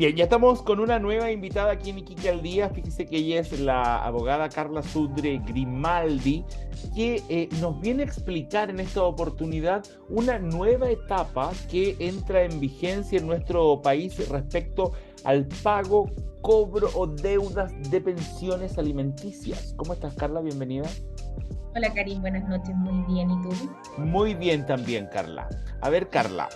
Bien, ya estamos con una nueva invitada aquí en Iquique al Día. Fíjese que ella es la abogada Carla Sudre Grimaldi, que nos viene a explicar en esta oportunidad una nueva etapa que entra en vigencia en nuestro país respecto al pago, cobro o deudas de pensiones alimenticias. ¿Cómo estás, Carla? Bienvenida. Hola Karim, buenas noches, muy bien, ¿y tú? Muy bien también, Carla. A ver, Carla,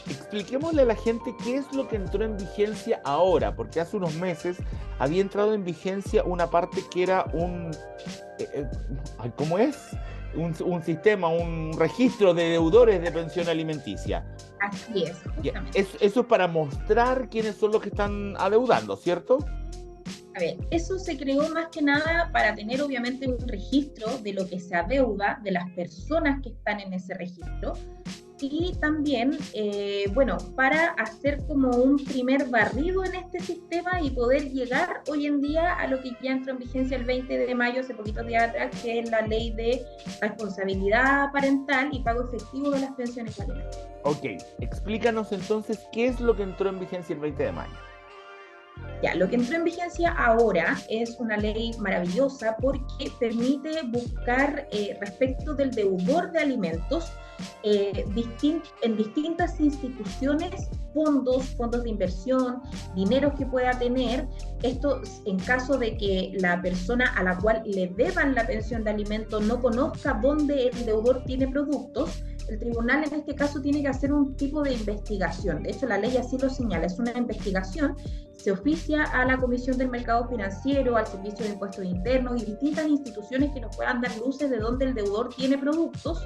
expliquémosle a la gente qué es lo que entró en vigencia ahora, porque hace unos meses había entrado en vigencia una parte que era eh, eh, ¿cómo es? Un sistema, un registro de deudores de pensión alimenticia. Así es, Ya, justamente. eso es para mostrar quiénes son los que están adeudando, ¿cierto? A ver, eso se creó más que nada para tener obviamente un registro de lo que se adeuda, de las personas que están en ese registro, y también, bueno, para hacer como un primer barrido en este sistema y poder llegar hoy en día a lo que ya entró en vigencia el 20 de mayo, hace poquitos días atrás, que es la ley de responsabilidad parental y pago efectivo de las pensiones alimentarias. Ok, explícanos entonces qué es lo que entró en vigencia el 20 de mayo. Ya, lo que entró en vigencia ahora es una ley maravillosa porque permite buscar respecto del deudor de alimentos en distintas instituciones, fondos de inversión, dinero que pueda tener. Esto en caso de que la persona a la cual le deban la pensión de alimentos no conozca dónde el deudor tiene productos. El tribunal en este caso tiene que hacer un tipo de investigación. De hecho, la ley así lo señala, es una investigación. Se oficia a la Comisión del Mercado Financiero, al Servicio de Impuestos Internos y distintas instituciones que nos puedan dar luces de dónde el deudor tiene productos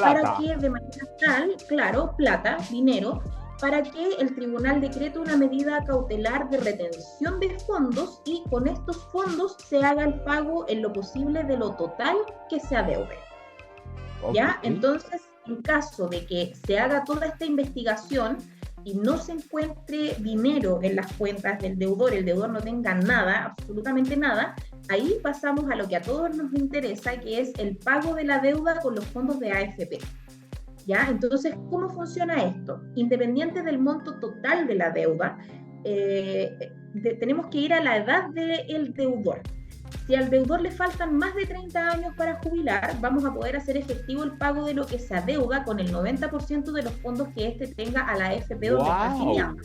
para Plata. que de manera tal, claro, plata, dinero, para que el tribunal decrete una medida cautelar de retención de fondos y con estos fondos se haga el pago en lo posible de lo total que se adeude. Ok. ¿Ya? Entonces, en caso de que se haga toda esta investigación y no se encuentre dinero en las cuentas del deudor, el deudor no tenga nada, absolutamente nada, ahí pasamos a lo que a todos nos interesa, que es el pago de la deuda con los fondos de AFP. ¿Ya? Entonces, ¿cómo funciona esto? Independiente del monto total de la deuda, tenemos que ir a la edad del deudor. Si al deudor le faltan más de 30 años para jubilar, vamos a poder hacer efectivo el pago de lo que se adeuda con el 90% de los fondos que éste tenga a la AFP donde está afiliado. ¡Wow!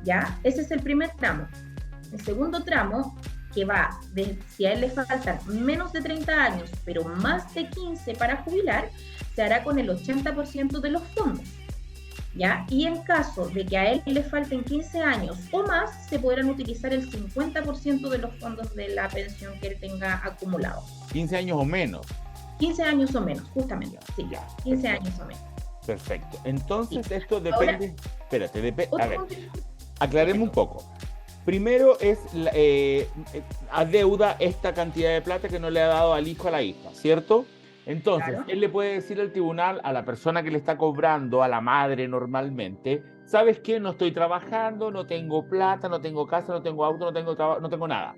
¿Ya? Ese es el primer tramo. El segundo tramo, que va de si a él le faltan menos de 30 años, pero más de 15 para jubilar, se hará con el 80% de los fondos. ¿Ya? Y en caso de que a él le falten 15 años o más, se podrán utilizar el 50% de los fondos de la pensión que él tenga acumulado. 15 años o menos. 15 años o menos, justamente, Ya, sí, ya, 15 perfecto. años o menos. Perfecto. Sí. Entonces esto Ahora, depende. Espérate, a otro ver, punto, aclaremos un perfecto, poco. Primero es adeuda esta cantidad de plata que no le ha dado al hijo a la hija, ¿cierto? Entonces, claro. él le puede decir al tribunal, a la persona que le está cobrando, a la madre normalmente, ¿sabes qué? No estoy trabajando, no tengo plata, no tengo casa, no tengo auto, no tengo nada.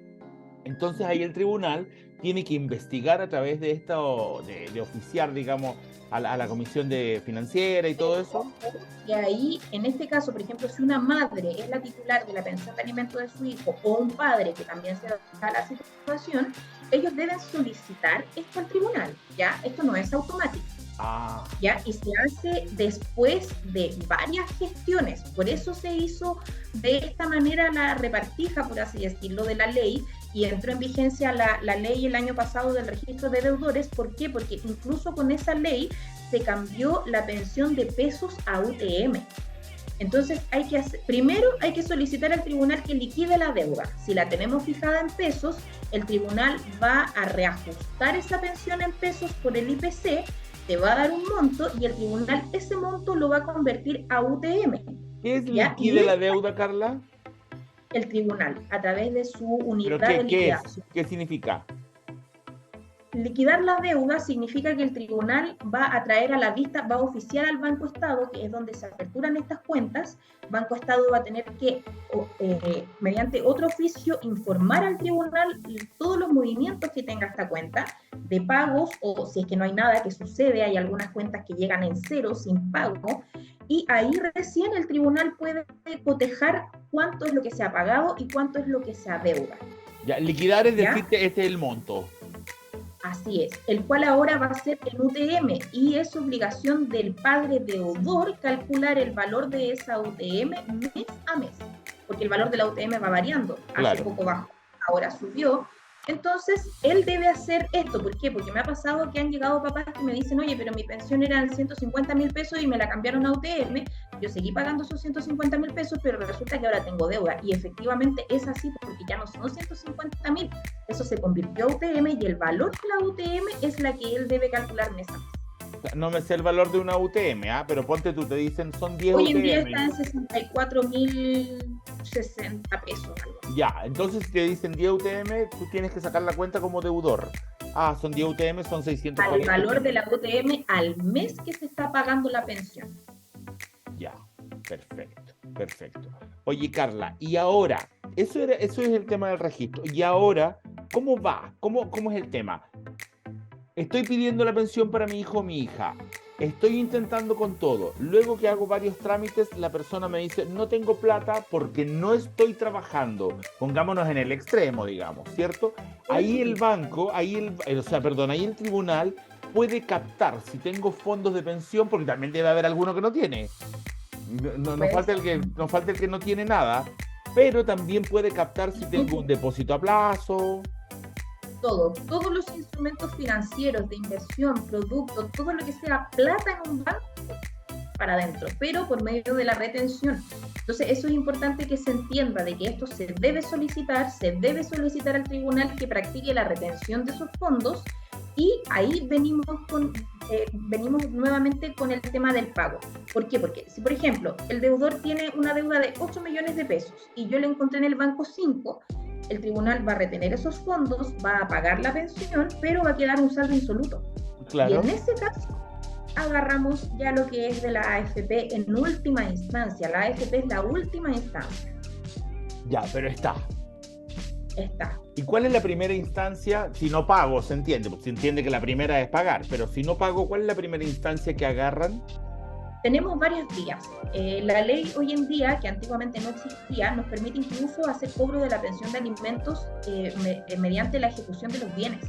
Entonces ahí el tribunal tiene que investigar a través de esto, de oficiar, digamos, a la comisión de financiera y todo eso. Y ahí, en este caso, por ejemplo, si una madre es la titular de la pensión de alimento de su hijo o un padre que también se da la situación, ellos deben solicitar esto al tribunal, ¿ya? Esto no es automático. Ah, ¿Ya? Y se hace después de varias gestiones. Por eso se hizo de esta manera la repartija, por así decirlo, de la ley y entró en vigencia la ley el año pasado del registro de deudores. ¿Por qué? Porque incluso con esa ley se cambió la pensión de pesos a UTM. Entonces, primero hay que solicitar al tribunal que liquide la deuda. Si la tenemos fijada en pesos, el tribunal va a reajustar esa pensión en pesos por el IPC, te va a dar un monto y el tribunal ese monto lo va a convertir a UTM. ¿qué es ¿Ya? liquide la deuda, Carla? El tribunal, a través de su ¿Pero unidad de qué es? liquidación. ¿Qué significa? Liquidar la deuda significa que el tribunal va a traer a la vista, va a oficiar al Banco Estado, que es donde se aperturan estas cuentas. Banco Estado va a tener que, mediante otro oficio, informar al tribunal todos los movimientos que tenga esta cuenta de pagos, o si es que no hay nada que sucede, hay algunas cuentas que llegan en cero, sin pago, y ahí recién el tribunal puede cotejar cuánto es lo que se ha pagado y cuánto es lo que se adeuda. Ya, liquidar es ¿Ya? decir que este es el monto. Así es, el cual ahora va a ser en UTM y es obligación del padre deudor calcular el valor de esa UTM mes a mes, porque el valor de la UTM va variando, hace Claro. poco bajó, ahora subió. Entonces, él debe hacer esto. ¿Por qué? Porque me ha pasado que han llegado papás que me dicen, oye, pero mi pensión eran 150.000 pesos y me la cambiaron a UTM. Yo seguí pagando esos 150.000 pesos, pero resulta que ahora tengo deuda. Y efectivamente es así, porque ya no son 150.000. Eso se convirtió a UTM y el valor de la UTM es la que él debe calcular mes a mes. No me sé el valor de una UTM, pero ponte tú, te dicen son 10 Hoy en día UTM. está en 64.060 pesos. Algo. Ya, entonces si te dicen 10 UTM, tú tienes que sacar la cuenta como deudor. Ah, son 10 UTM, son Al 640. valor de la UTM al mes que se está pagando la pensión. Ya, perfecto, perfecto. Oye, Carla, y ahora, eso es el tema del registro. Y ahora, ¿cómo va? ¿Cómo es el tema? Estoy pidiendo la pensión para mi hijo o mi hija. Estoy intentando con todo. Luego que hago varios trámites, la persona me dice, no tengo plata porque no estoy trabajando. Pongámonos en el extremo, digamos, ¿cierto? Ahí el banco, ahí el tribunal puede captar si tengo fondos de pensión, porque también debe haber alguno que no tiene. No falta el que no tiene nada, pero también puede captar si tengo un depósito a plazo. Todos los instrumentos financieros de inversión, productos, todo lo que sea plata en un banco, para adentro, pero por medio de la retención. Entonces, eso es importante que se entienda de que esto se debe solicitar al tribunal que practique la retención de esos fondos y ahí venimos nuevamente con el tema del pago. ¿Por qué? Porque si, por ejemplo, el deudor tiene una deuda de 8 millones de pesos y yo le encontré en el banco 5, el tribunal va a retener esos fondos, va a pagar la pensión, pero va a quedar un saldo insoluto. Claro. Y en ese caso, agarramos ya lo que es de la AFP en última instancia. La AFP es la última instancia. Ya, pero está. Está. ¿Y cuál es la primera instancia? Si no pago, se entiende, porque se entiende que la primera es pagar, pero si no pago, ¿cuál es la primera instancia que agarran? Tenemos varias vías. La ley hoy en día, que antiguamente no existía, nos permite incluso hacer cobro de la pensión de alimentos mediante la ejecución de los bienes,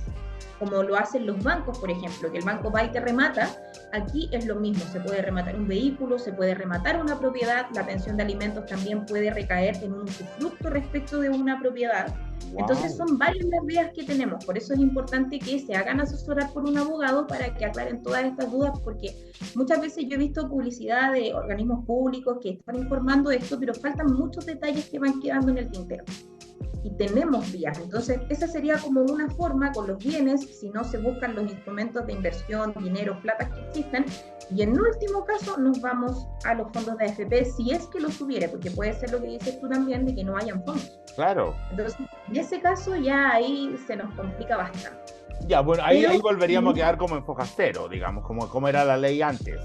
como lo hacen los bancos, por ejemplo, que el banco va y te remata. Aquí es lo mismo, se puede rematar un vehículo, se puede rematar una propiedad, la pensión de alimentos también puede recaer en un usufructo respecto de una propiedad. Wow. Entonces son varias las vías que tenemos, por eso es importante que se hagan asesorar por un abogado para que aclaren todas estas dudas, porque muchas veces yo he visto publicidad de organismos públicos que están informando esto, pero faltan muchos detalles que van quedando en el tintero. Y tenemos vías, entonces esa sería como una forma con los bienes, si no se buscan los instrumentos de inversión, dinero, plata que existen, y en último caso nos vamos a los fondos de AFP si es que los tuviera, porque puede ser lo que dices tú también de que no hayan fondos. Claro. Entonces en ese caso ya ahí se nos complica bastante. Ya, bueno, ahí volveríamos a quedar como en fojastero, digamos, como era la ley antes.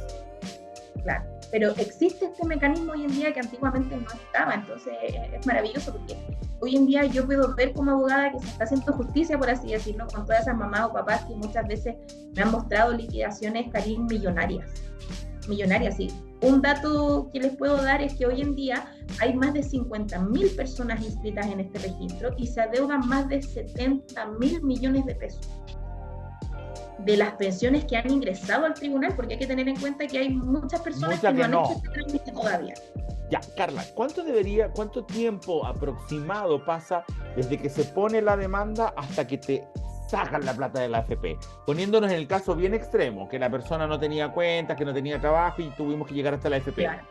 Claro, pero existe este mecanismo hoy en día que antiguamente no estaba, entonces es maravilloso porque hoy en día yo puedo ver como abogada que se está haciendo justicia, por así decirlo, con todas esas mamás o papás que muchas veces me han mostrado liquidaciones, Karin, millonarias, sí. Un dato que les puedo dar es que hoy en día hay más de 50.000 personas inscritas en este registro y se adeudan más de 70.000 millones de pesos de las pensiones que han ingresado al tribunal, porque hay que tener en cuenta que hay muchas personas que no han hecho este trámite todavía. Ya, Carla, ¿cuánto tiempo aproximado pasa desde que se pone la demanda hasta que te sacan la plata de la AFP? Poniéndonos en el caso bien extremo, que la persona no tenía cuentas, que no tenía trabajo y tuvimos que llegar hasta la AFP. Claro.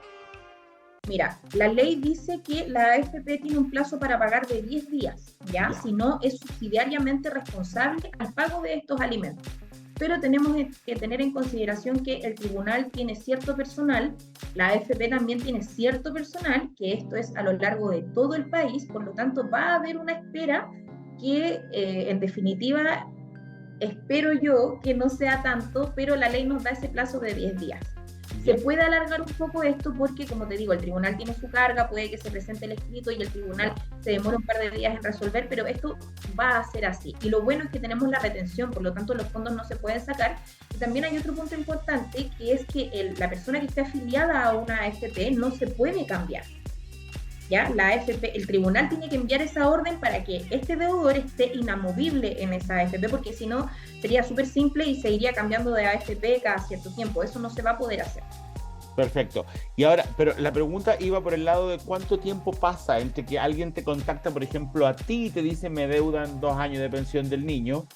Mira, la ley dice que la AFP tiene un plazo para pagar de 10 días, ¿ya? Si no, es subsidiariamente responsable al pago de estos alimentos. Pero tenemos que tener en consideración que el tribunal tiene cierto personal, la AFP también tiene cierto personal, que esto es a lo largo de todo el país, por lo tanto va a haber una espera que en definitiva espero yo que no sea tanto, pero la ley nos da ese plazo de 10 días. Se Ya, puede alargar un poco esto porque, como te digo, el tribunal tiene su carga, puede que se presente el escrito y el tribunal ya. se demore un par de días en resolver, pero esto va a ser así. Y lo bueno es que tenemos la retención, por lo tanto los fondos no se pueden sacar. Y también hay otro punto importante, que es que la persona que esté afiliada a una AFP no se puede cambiar. ¿Ya? La AFP, el tribunal tiene que enviar esa orden para que este deudor esté inamovible en esa AFP, porque si no sería súper simple y se iría cambiando de AFP cada cierto tiempo. Eso no se va a poder hacer. Perfecto. Y ahora, pero la pregunta iba por el lado de cuánto tiempo pasa entre que alguien te contacta, por ejemplo, a ti y te dice me deudan 2 años de pensión del niño,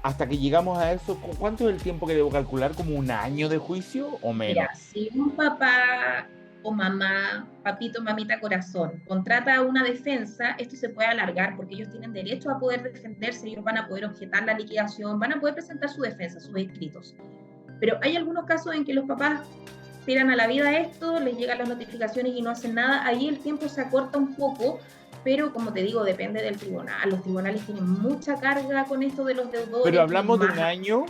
hasta que llegamos a eso. ¿Cuánto es el tiempo que debo calcular? ¿Como un año de juicio o menos? Mira, si un papá o mamá, papito, mamita, corazón, contrata una defensa, esto se puede alargar porque ellos tienen derecho a poder defenderse, ellos van a poder objetar la liquidación, van a poder presentar su defensa, sus escritos. Pero hay algunos casos en que los papás tiran a la vida esto, les llegan las notificaciones y no hacen nada, ahí el tiempo se acorta un poco, pero como te digo, depende del tribunal. Los tribunales tienen mucha carga con esto de los Pero deudores, hablamos de un más. año.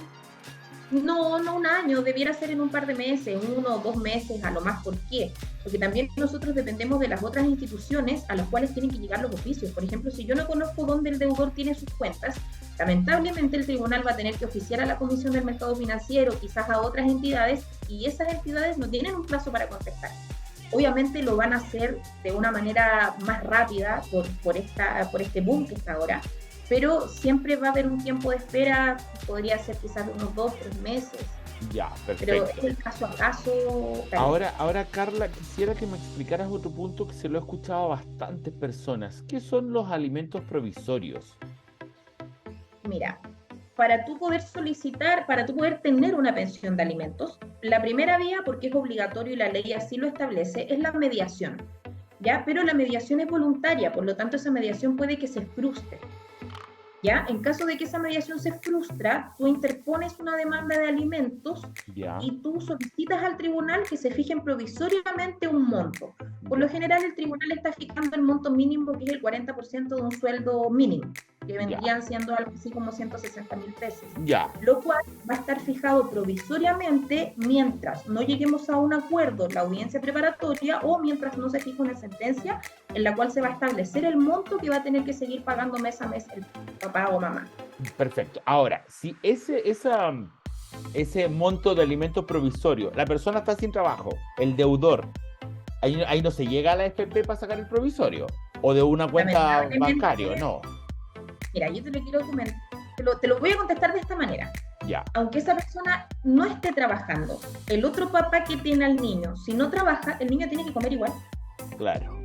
No, no un año, debiera ser en un par de meses, 1 o 2 meses a lo más. ¿Por qué? Porque también nosotros dependemos de las otras instituciones a las cuales tienen que llegar los oficios. Por ejemplo, si yo no conozco dónde el deudor tiene sus cuentas, lamentablemente el tribunal va a tener que oficiar a la Comisión del Mercado Financiero, quizás a otras entidades, y esas entidades no tienen un plazo para contestar. Obviamente lo van a hacer de una manera más rápida por este boom que está ahora, pero siempre va a haber un tiempo de espera, podría ser quizás unos 2 o 3 meses, Ya, pero perfecto. es el caso a caso. Ahora, Carla, quisiera que me explicaras otro punto que se lo he escuchado a bastantes personas. ¿Qué son los alimentos provisorios? Mira, para tú poder solicitar, para tú poder tener una pensión de alimentos, la primera vía, porque es obligatorio y la ley así lo establece, es la mediación, ¿ya? Pero la mediación es voluntaria, por lo tanto esa mediación puede que se frustre. ¿Ya? En caso de que esa mediación se frustra, tú interpones una demanda de alimentos Ya, y tú solicitas al tribunal que se fijen provisoriamente un monto. Por lo ya, general, el tribunal está fijando el monto mínimo, que es el 40% de un sueldo mínimo, que ya, vendrían siendo algo así como 160.000 pesos, ya. lo cual va a estar fijado provisoriamente mientras no lleguemos a un acuerdo en la audiencia preparatoria o mientras no se fije una sentencia en la cual se va a establecer el monto que va a tener que seguir pagando mes a mes el papá o mamá. Perfecto. Ahora, si ese monto de alimento provisorio, la persona está sin trabajo, el deudor, ahí no se llega a la FP para sacar el provisorio, o de una cuenta bancaria, Lamentablemente, no. mira, yo te lo quiero comentar, te lo voy a contestar de esta manera. Ya, Aunque esa persona no esté trabajando, el otro papá que tiene al niño, si no trabaja, el niño tiene que comer igual. claro,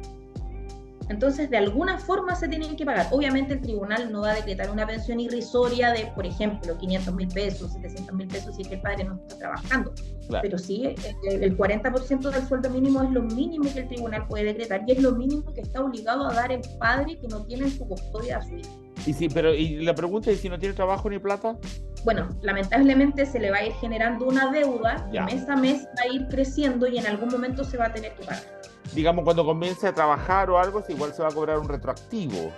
Entonces, de alguna forma se tienen que pagar. Obviamente el tribunal no va a decretar una pensión irrisoria de, por ejemplo, 500.000 pesos, 700.000 pesos si es que el padre no está trabajando. claro. Pero sí, el 40% del sueldo mínimo es lo mínimo que el tribunal puede decretar y es lo mínimo que está obligado a dar el padre que no tiene en su custodia a su hijo. Y la pregunta es, si no tiene trabajo ni plata, Bueno, lamentablemente se le va a ir generando una deuda ya. y mes a mes va a ir creciendo y en algún momento se va a tener que pagar. Digamos, cuando comience a trabajar o algo, igual se va a cobrar un retroactivo.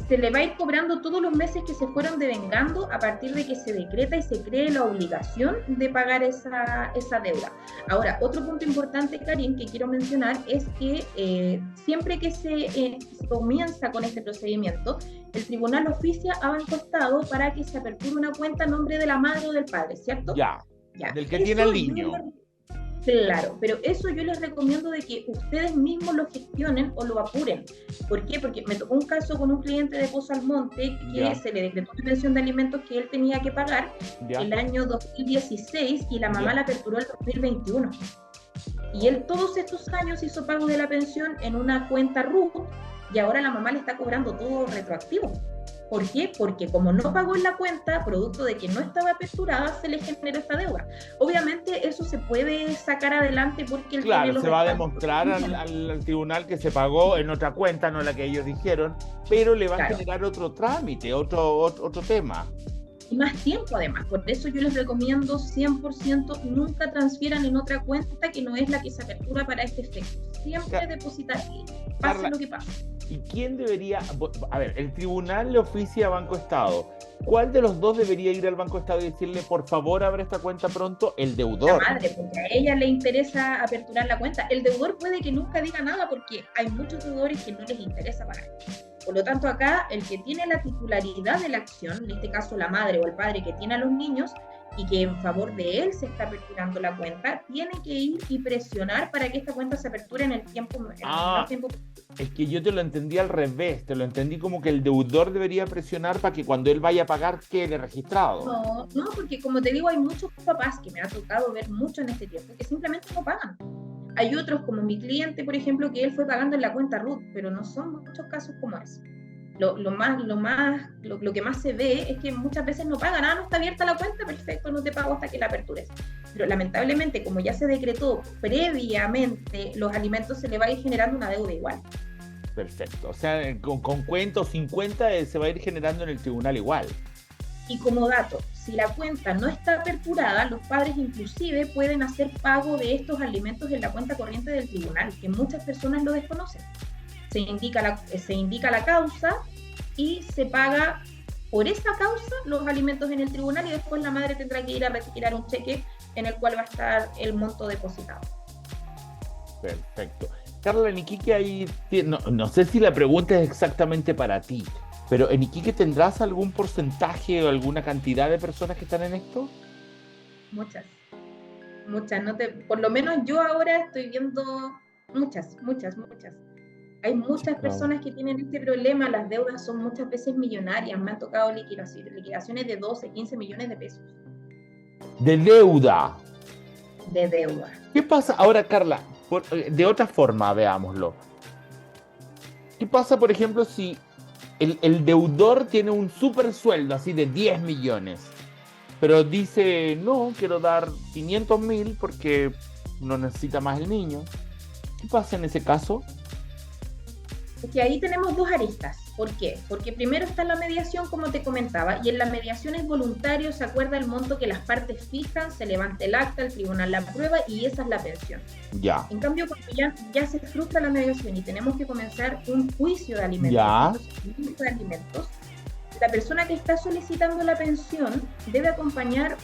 Se le va a ir cobrando todos los meses que se fueron devengando a partir de que se decreta y se cree la obligación de pagar esa deuda. Ahora, otro punto importante, Karin, que quiero mencionar es que siempre que se comienza con este procedimiento, el tribunal oficia a Banco Estado para que se aperture una cuenta a nombre de la madre o del padre, ¿cierto? Ya, Ya. del que tiene al Eso niño. Claro, pero eso yo les recomiendo de que ustedes mismos lo gestionen o lo apuren. ¿Por qué? Porque me tocó un caso con un cliente de Pozo Almonte que Ya. se le decretó una pensión de alimentos que él tenía que pagar Ya, el año 2016 y la mamá Ya. la aperturó el 2021. Y él todos estos años hizo pago de la pensión en una cuenta RUT y ahora la mamá le está cobrando todo retroactivo. ¿Por qué? Porque como no pagó en la cuenta, producto de que no estaba aperturada, se le generó esta deuda. Obviamente eso se puede sacar adelante porque él tiene claro, los se va a respaldos demostrar al tribunal que se pagó en otra cuenta, no la que ellos dijeron, pero le va a Claro. generar otro trámite, otro tema. y más tiempo además. Por eso yo les recomiendo 100% nunca transfieran en otra cuenta que no es la que se apertura para este efecto. Siempre depositar ahí, pase Carla, lo que pase. ¿y quién debería? A ver, el tribunal le oficia a Banco Estado, ¿Cuál de los dos debería ir al Banco Estado y decirle, por favor, abre esta cuenta pronto? El La deudor. madre, porque a ella le interesa aperturar la cuenta. El deudor puede que nunca diga nada porque hay muchos deudores que no les interesa pagar. Por lo tanto, acá el que tiene la titularidad de la acción, en este caso la madre o el padre que tiene a los niños y que en favor de él se está aperturando la cuenta, tiene que ir y presionar para que esta cuenta se aperture en el menor tiempo. Es que yo te lo entendí al revés, te lo entendí como que el deudor debería presionar para que cuando él vaya a pagar quede registrado. No, porque como te digo, hay muchos papás que me ha tocado ver mucho en este tiempo que simplemente no pagan. Hay otros, como mi cliente, por ejemplo, que él fue pagando en la cuenta RUT, pero no son muchos casos como ese. Lo que más se ve es que muchas veces no pagan. No está abierta la cuenta, perfecto, no te pago hasta que la apertures. Pero lamentablemente, como ya se decretó previamente, los alimentos se le va a ir generando una deuda igual. Perfecto, o sea, con cuenta o sin cuenta se va a ir generando en el tribunal igual. Y como dato, si la cuenta no está aperturada, los padres inclusive pueden hacer pago de estos alimentos en la cuenta corriente del tribunal, que muchas personas lo desconocen. Se indica la causa y se paga por esa causa los alimentos en el tribunal y después la madre tendrá que ir a retirar un cheque en el cual va a estar el monto depositado. Perfecto. Carla, en Iquique hay, no sé si la pregunta es exactamente para ti, pero ¿en Iquique tendrás algún porcentaje o alguna cantidad de personas que están en esto? Muchas. Por lo menos yo ahora estoy viendo muchas. Hay muchas personas que tienen este problema, las deudas son muchas veces millonarias, me han tocado liquidaciones de 12, 15 millones de pesos. De deuda. De deuda. ¿Qué pasa ahora, Carla? De otra forma, veámoslo. ¿Qué pasa, por ejemplo, si el deudor tiene un super sueldo así de 10 millones, pero dice, no, quiero dar 500.000 porque no necesita más el niño? ¿Qué pasa en ese caso? Porque ahí tenemos dos aristas. ¿Por qué? Porque primero está la mediación, como te comentaba, y en la mediación es voluntario, se acuerda el monto que las partes fijan, se levanta el acta, el tribunal la aprueba y esa es la pensión. Ya. En cambio, cuando ya se frustra la mediación y tenemos que comenzar un juicio de alimentos, la persona que está solicitando la pensión debe acompañar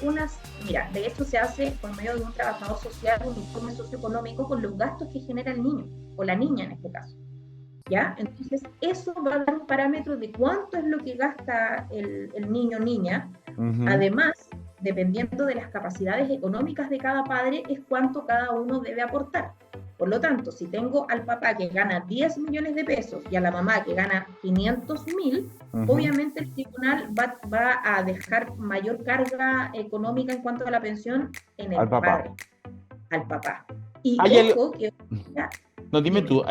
de esto se hace por medio de un trabajador social, un informe socioeconómico con los gastos que genera el niño, o la niña en este caso. ¿Ya? Entonces, eso va a dar un parámetro de cuánto es lo que gasta el niño o niña. Uh-huh. Además, dependiendo de las capacidades económicas de cada padre, es cuánto cada uno debe aportar. Por lo tanto, si tengo al papá que gana 10 millones de pesos y a la mamá que gana 500.000, uh-huh, obviamente el tribunal va a dejar mayor carga económica en cuanto a la pensión en el padre, al papá. Y ojo que... No, dime tú,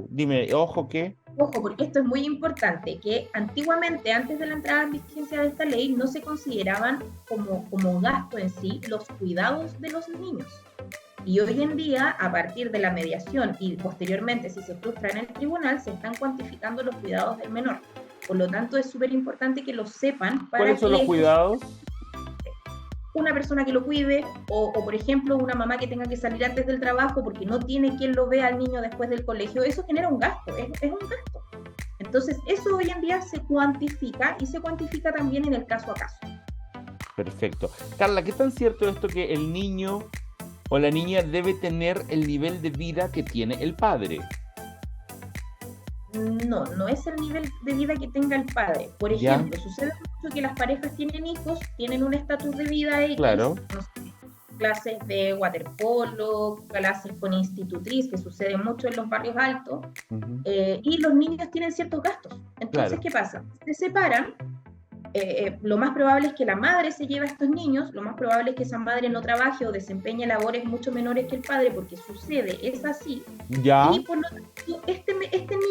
dime, ojo que... Ojo, porque esto es muy importante, que antiguamente, antes de la entrada en vigencia de esta ley, no se consideraban como gasto en sí los cuidados de los niños. Y hoy en día, a partir de la mediación y posteriormente, si se frustra en el tribunal, se están cuantificando los cuidados del menor. Por lo tanto, es súper importante que lo sepan. ¿Cuáles son los cuidados? Una persona que lo cuide o, por ejemplo, una mamá que tenga que salir antes del trabajo porque no tiene quien lo vea al niño después del colegio, eso genera un gasto, es un gasto. Entonces, eso hoy en día se cuantifica y se cuantifica también en el caso a caso. Perfecto. Carla, ¿qué tan cierto es esto que el niño o la niña debe tener el nivel de vida que tiene el padre? No es el nivel de vida que tenga el padre. Por ejemplo, sucede mucho que las parejas tienen hijos, tienen un estatus de vida X, claro, no sé, clases de waterpolo, clases con institutriz, que sucede mucho en los barrios altos, uh-huh, y los niños tienen ciertos gastos. Entonces, claro, ¿qué pasa? Se separan, lo más probable es que la madre se lleve a estos niños, lo más probable es que esa madre no trabaje o desempeñe labores mucho menores que el padre, porque es así. Ya. Y por lo tanto, este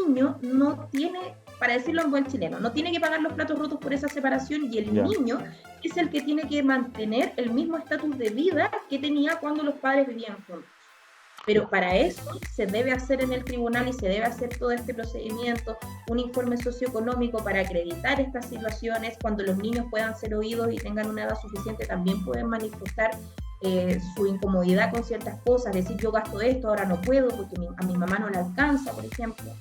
niño no tiene, para decirlo en buen chileno, no tiene que pagar los platos rotos por esa separación y el niño es el que tiene que mantener el mismo estatus de vida que tenía cuando los padres vivían juntos. Pero para eso se debe hacer en el tribunal y se debe hacer todo este procedimiento, un informe socioeconómico para acreditar estas situaciones. Cuando los niños puedan ser oídos y tengan una edad suficiente, también pueden manifestar su incomodidad con ciertas cosas, decir yo gasto esto, ahora no puedo porque a mi mamá no le alcanza, por ejemplo.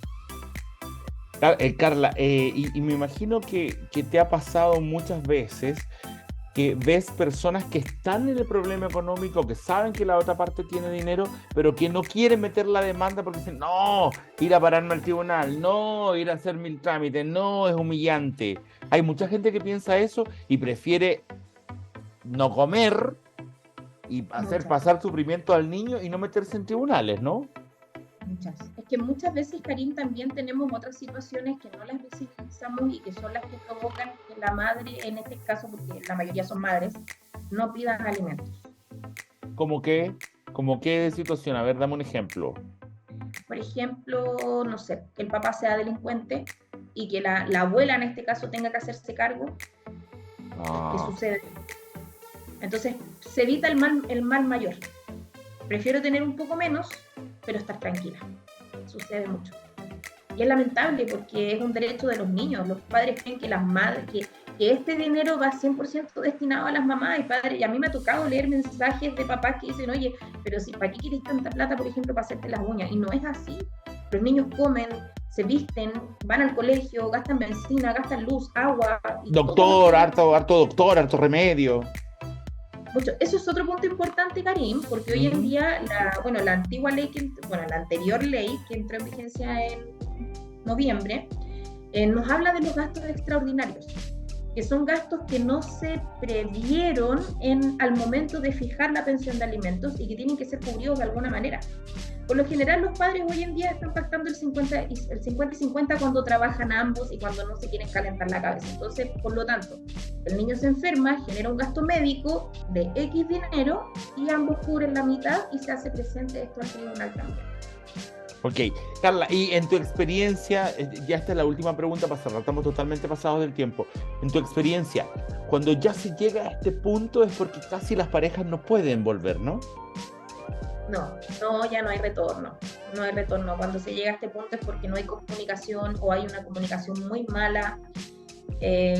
Carla, y me imagino que te ha pasado muchas veces que ves personas que están en el problema económico, que saben que la otra parte tiene dinero, pero que no quieren meter la demanda porque dicen, no, ir a pararme al tribunal, no, ir a hacer mil trámites, no, es humillante. Hay mucha gente que piensa eso y prefiere no comer y hacer Muchas, pasar sufrimiento al niño y no meterse en tribunales, ¿no? muchas. Es que muchas veces, Karim, también tenemos otras situaciones que no las visibilizamos y que son las que provocan que la madre, en este caso, porque la mayoría son madres, no pidan alimentos. Como que, como qué situación, a ver, dame un ejemplo. Por ejemplo, no sé, que el papá sea delincuente y que la abuela en este caso tenga que hacerse cargo, que Ah, sucede. Entonces, se evita el mal mayor. Prefiero tener un poco menos, pero estar tranquila. Sucede mucho. Y es lamentable porque es un derecho de los niños. Los padres creen que las madres, que este dinero va 100% destinado a las mamás y padres. Y a mí me ha tocado leer mensajes de papás que dicen, oye, pero si, ¿para qué quieres tanta plata, por ejemplo, para hacerte las uñas? Y no es así. Los niños comen, se visten, van al colegio, gastan benzina, gastan luz, agua, y todos los doctor, días harto doctor, harto remedio. mucho. Eso es otro punto importante, Karim, porque hoy en Mm. día, la antigua ley, la anterior ley que entró en vigencia en noviembre, nos habla de los gastos extraordinarios, que son gastos que no se previeron al momento de fijar la pensión de alimentos y que tienen que ser cubridos de alguna manera. Por lo general, los padres hoy en día están pactando el 50 y 50 cuando trabajan ambos y cuando no se quieren calentar la cabeza. Entonces, por lo tanto, el niño se enferma, genera un gasto médico de X dinero y ambos cubren la mitad y se hace presente esto al tribunal también. Ok, Carla, y en tu experiencia, ya esta es la última pregunta para cerrar, estamos totalmente pasados del tiempo. En tu experiencia, cuando ya se llega a este punto es porque casi las parejas no pueden volver, ¿no? No, no, ya no hay retorno. No hay retorno. Cuando se llega a este punto es porque no hay comunicación o hay una comunicación muy mala.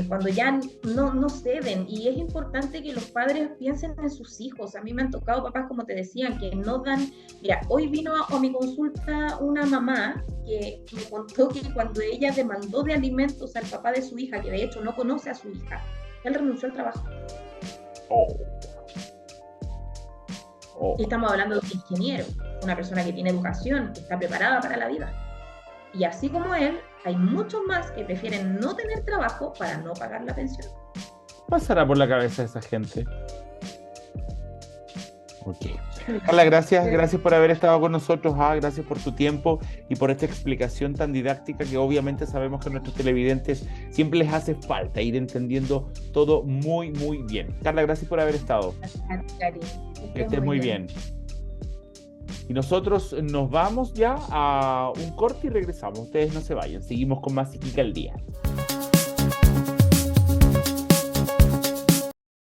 Cuando ya no ceden. Y es importante que los padres piensen en sus hijos. A mí me han tocado papás, como te decían, que no dan. Mira, hoy vino a mi consulta una mamá que me contó que cuando ella demandó de alimentos al papá de su hija, que de hecho no conoce a su hija, él renunció al trabajo. Oh, oh. Y estamos hablando de un ingeniero, una persona que tiene educación, que está preparada para la vida. Y así como él, hay muchos más que prefieren no tener trabajo para no pagar la pensión. Pasará por la cabeza de esa gente. Ok. Carla, gracias, gracias por haber estado con nosotros, gracias por tu tiempo y por esta explicación tan didáctica que obviamente sabemos que a nuestros televidentes siempre les hace falta ir entendiendo todo muy, muy bien. Carla, gracias por haber estado. Que estés muy bien. Y nosotros nos vamos ya a un corte y regresamos. Ustedes no se vayan, seguimos con más Iquique al Día.